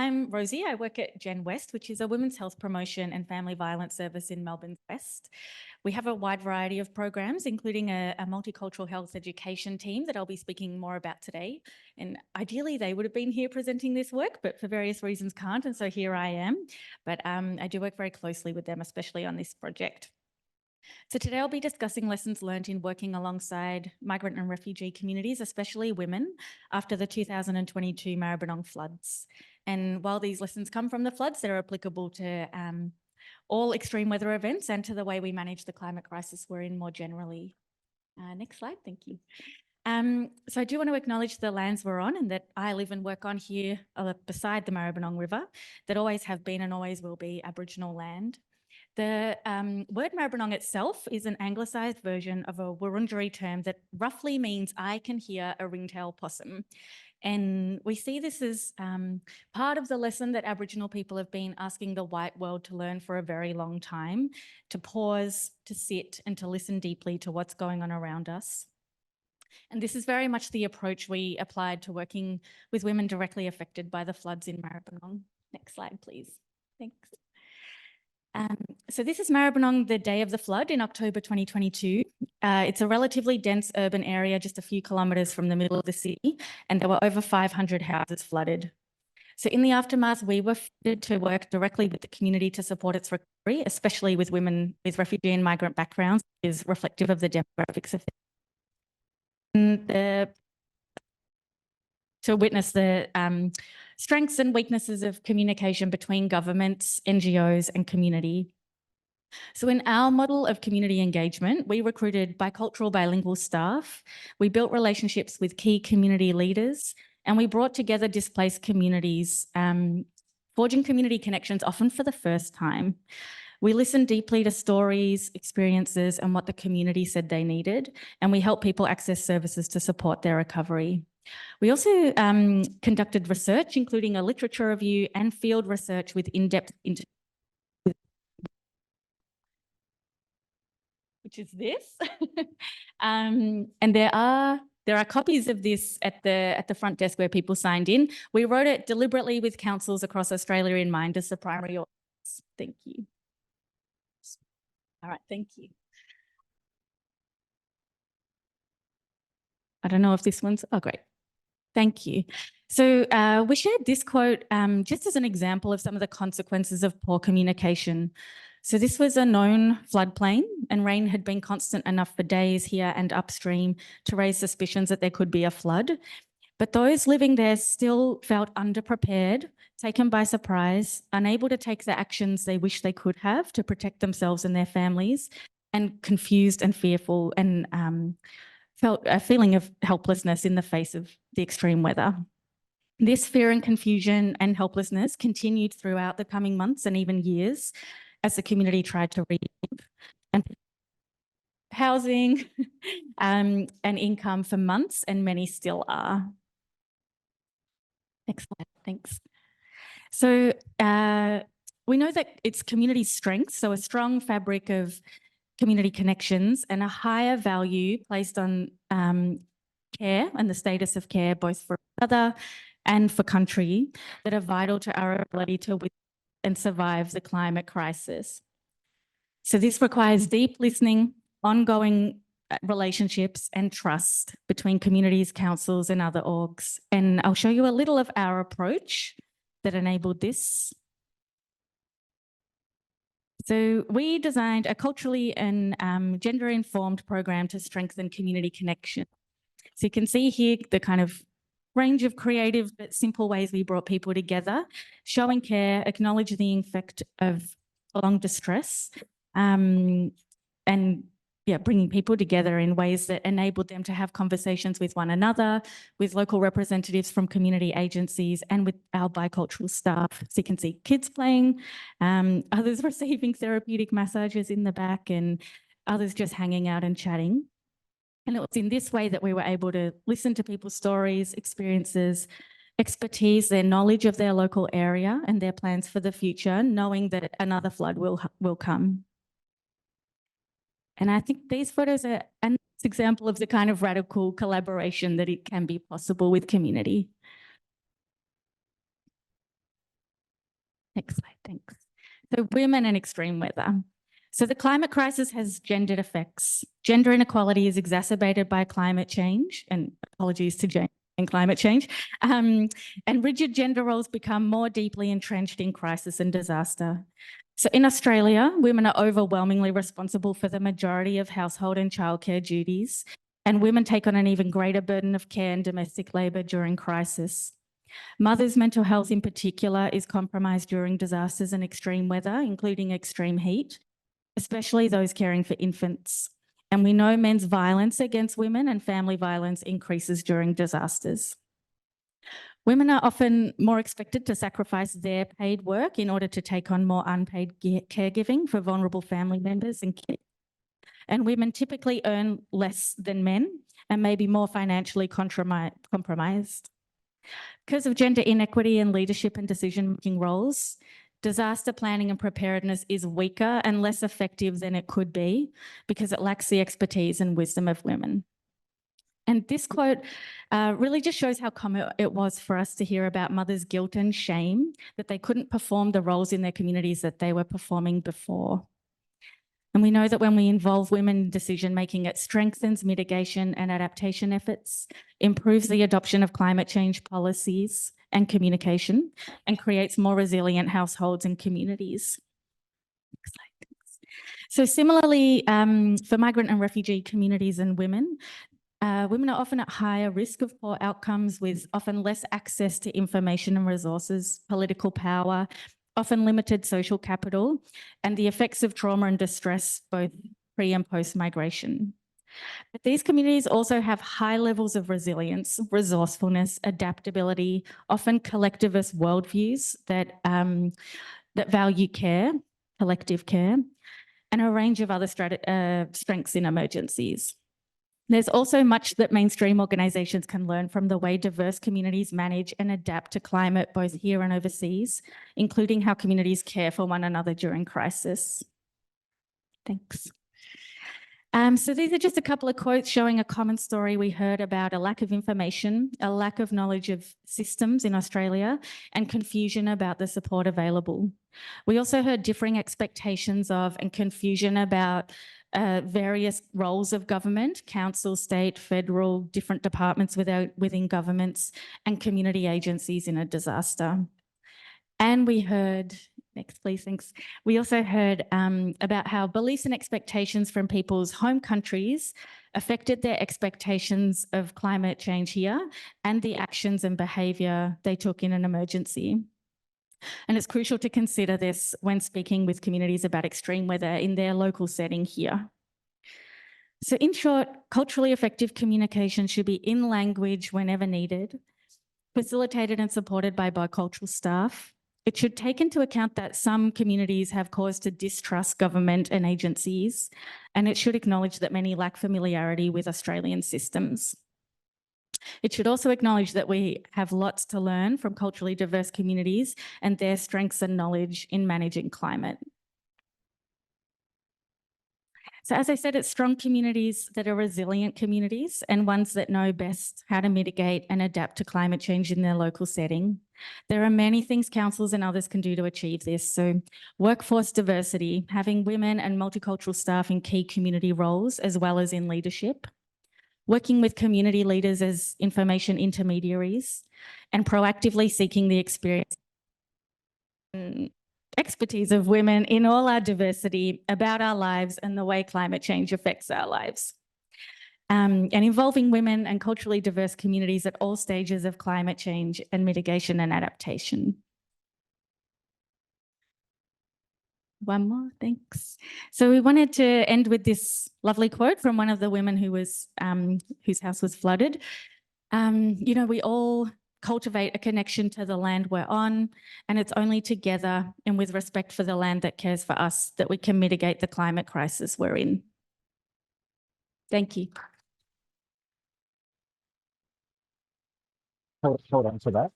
I'm Rosie. I work at Gen West, which is a women's health promotion and family violence service in Melbourne's West. We have a wide variety of programs, including a multicultural health education team that I'll be speaking more about today. And ideally, they would have been here presenting this work, but for various reasons can't, and so here I am. But I do work very closely with them, especially on this project. So today I'll be discussing lessons learned in working alongside migrant and refugee communities, especially women, after the 2022 Maribyrnong floods. And while these lessons come from the floods, they're applicable to all extreme weather events and to the way we manage the climate crisis we're in more generally. Next slide, thank you. So I do want to acknowledge the lands we're on and that I live and work on here beside the Maribyrnong River that always have been and always will be Aboriginal land. The word Maribyrnong itself is an anglicised version of a Wurundjeri term that roughly means I can hear a ringtail possum. And we see this as part of the lesson that Aboriginal people have been asking the white world to learn for a very long time, to pause, to sit and to listen deeply to what's going on around us. And this is very much the approach we applied to working with women directly affected by the floods in Maribyrnong. Next slide, please. Thanks. So this is Maribyrnong, the day of the flood in October 2022. It's a relatively dense urban area just a few kilometres from the middle of the city, and there were over 500 houses flooded. So in the aftermath, we were fitted to work directly with the community to support its recovery, especially with women with refugee and migrant backgrounds, which is reflective of the demographics of to witness the strengths and weaknesses of communication between governments, NGOs and community. So in our model of community engagement, we recruited bicultural bilingual staff, we built relationships with key community leaders, and we brought together displaced communities, forging community connections often for the first time. We listened deeply to stories, experiences, and what the community said they needed, and we helped people access services to support their recovery. We also conducted research, including a literature review and field research with in-depth interviews, which is this. And there are copies of this at the front desk where people signed in. We wrote it deliberately with councils across Australia in mind as the primary audience. Thank you. All right, thank you. I don't know if this one's, oh, great. Thank you. So we shared this quote just as an example of some of the consequences of poor communication. So this was a known floodplain and rain had been constant enough for days here and upstream to raise suspicions that there could be a flood. But those living there still felt underprepared, taken by surprise, unable to take the actions they wish they could have to protect themselves and their families, and confused and fearful and felt a feeling of helplessness in the face of the extreme weather. This fear and confusion and helplessness continued throughout the coming months and even years as the community tried to rebuild and housing and income for months, and many still are. Next slide, thanks. So we know that it's community strength, so a strong fabric of community connections and a higher value placed on care and the status of care, both for other and for country, that are vital to our ability to withstand and survive the climate crisis. So this requires deep listening, ongoing relationships and trust between communities, councils and other orgs. And I'll show you a little of our approach that enabled this. So we designed a culturally and gender-informed program to strengthen community connection. So you can see here the kind of range of creative but simple ways we brought people together, showing care, acknowledging the effect of prolonged distress, and bringing people together in ways that enabled them to have conversations with one another, with local representatives from community agencies and with our bicultural staff. So you can see kids playing, others receiving therapeutic massages in the back and others just hanging out and chatting. And it was in this way that we were able to listen to people's stories, experiences, expertise, their knowledge of their local area and their plans for the future, knowing that another flood will come. And I think these photos are an example of the kind of radical collaboration that it can be possible with community. Next slide, thanks. So women and extreme weather. So the climate crisis has gendered effects. Gender inequality is exacerbated by climate change, and apologies to Jane and climate change, and rigid gender roles become more deeply entrenched in crisis and disaster. So in Australia, women are overwhelmingly responsible for the majority of household and childcare duties, and women take on an even greater burden of care and domestic labour during crisis. Mothers' mental health in particular is compromised during disasters and extreme weather, including extreme heat, especially those caring for infants. And we know men's violence against women and family violence increases during disasters. Women are often more expected to sacrifice their paid work in order to take on more unpaid caregiving for vulnerable family members and kids. And women typically earn less than men and may be more financially compromised. Because of gender inequity in leadership and decision-making roles, disaster planning and preparedness is weaker and less effective than it could be because it lacks the expertise and wisdom of women. And this quote really just shows how common it was for us to hear about mothers' guilt and shame that they couldn't perform the roles in their communities that they were performing before. And we know that when we involve women in decision-making, it strengthens mitigation and adaptation efforts, improves the adoption of climate change policies and communication, and creates more resilient households and communities. Next slide, thanks. So similarly, for migrant and refugee communities and women, women are often at higher risk of poor outcomes with often less access to information and resources, political power, often limited social capital, and the effects of trauma and distress both pre and post migration. But these communities also have high levels of resilience, resourcefulness, adaptability, often collectivist worldviews that value care, collective care, and a range of other strengths in emergencies. There's also much that mainstream organisations can learn from the way diverse communities manage and adapt to climate, both here and overseas, including how communities care for one another during crisis. Thanks. So these are just a couple of quotes showing a common story we heard about a lack of information, a lack of knowledge of systems in Australia, and confusion about the support available. We also heard differing expectations of and confusion about various roles of government, council, state, federal, different departments within governments and community agencies in a disaster. And we heard, next please, thanks. We also heard about how beliefs and expectations from people's home countries affected their expectations of climate change here and the actions and behaviour they took in an emergency. And it's crucial to consider this when speaking with communities about extreme weather in their local setting here. So in short, culturally effective communication should be in language whenever needed, facilitated and supported by bicultural staff. It should take into account that some communities have cause to distrust government and agencies, and it should acknowledge that many lack familiarity with Australian systems. It should also acknowledge that we have lots to learn from culturally diverse communities and their strengths and knowledge in managing climate. So as I said, it's strong communities that are resilient communities and ones that know best how to mitigate and adapt to climate change in their local setting. There are many things councils and others can do to achieve this. So workforce diversity, having women and multicultural staff in key community roles as well as in leadership, working with community leaders as information intermediaries, and proactively seeking the experience and expertise of women in all our diversity about our lives and the way climate change affects our lives. And involving women and culturally diverse communities at all stages of climate change and mitigation and adaptation. One more, thanks. So we wanted to end with this lovely quote from one of the women who was whose house was flooded. You know, we all cultivate a connection to the land we're on, and it's only together and with respect for the land that cares for us that we can mitigate the climate crisis we're in. Thank you. Hold on to that.